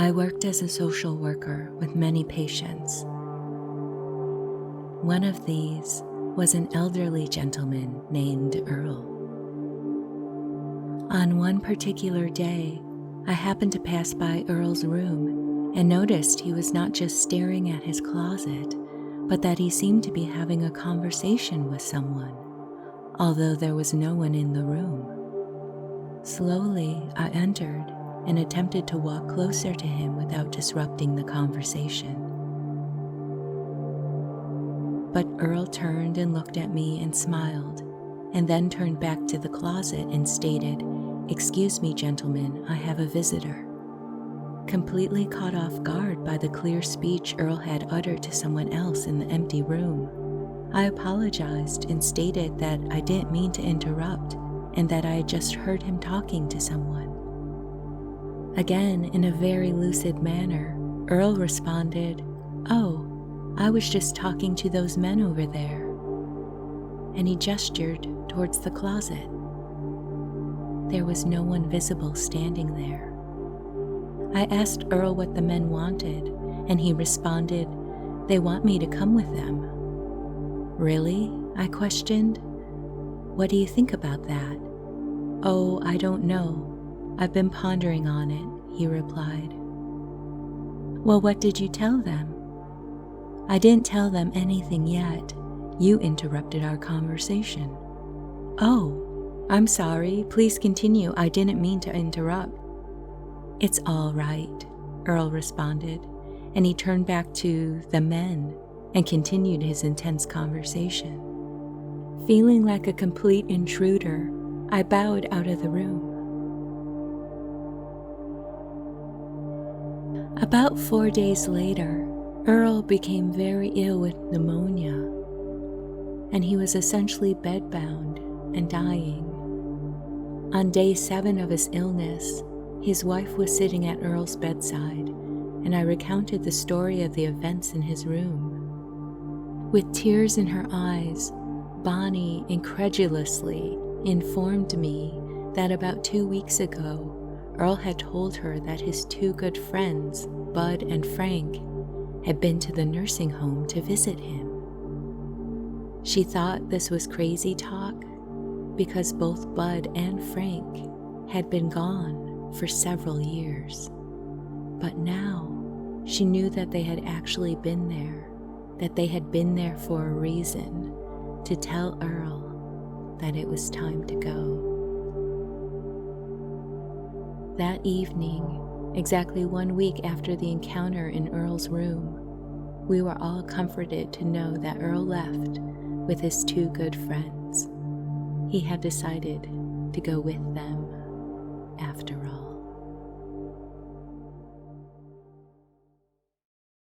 I worked as a social worker with many patients. One of these was an elderly gentleman named Earl. On one particular day, I happened to pass by Earl's room and noticed he was not just staring at his closet, but that he seemed to be having a conversation with someone, although there was no one in the room. Slowly, I entered and attempted to walk closer to him without disrupting the conversation. But Earl turned and looked at me and smiled, and then turned back to the closet and stated, "Excuse me, gentlemen, I have a visitor." Completely caught off guard by the clear speech Earl had uttered to someone else in the empty room, I apologized and stated that I didn't mean to interrupt and that I had just heard him talking to someone. Again, in a very lucid manner, Earl responded, "Oh, I was just talking to those men over there." And he gestured towards the closet. There was no one visible standing there. I asked Earl what the men wanted, and he responded, "They want me to come with them." "Really?" I questioned. "What do you think about that?" "Oh, I don't know. I've been pondering on it," he replied. "Well, what did you tell them?" "I didn't tell them anything yet. You interrupted our conversation." "Oh, I'm sorry. Please continue. I didn't mean to interrupt." "It's all right," Earl responded, and he turned back to the men and continued his intense conversation. Feeling like a complete intruder, I bowed out of the room. About 4 days later, Earl became very ill with pneumonia, and he was essentially bedbound and dying. On day 7 of his illness, his wife was sitting at Earl's bedside, and I recounted the story of the events in his room. With tears in her eyes, Bonnie incredulously informed me that about 2 weeks ago, Earl had told her that his 2 good friends, Bud and Frank, had been to the nursing home to visit him. She thought this was crazy talk because both Bud and Frank had been gone for several years. But now she knew that they had actually been there, that they had been there for a reason, to tell Earl that it was time to go. That evening, exactly 1 week after the encounter in Earl's room, we were all comforted to know that Earl left with his 2 good friends. He had decided to go with them after all.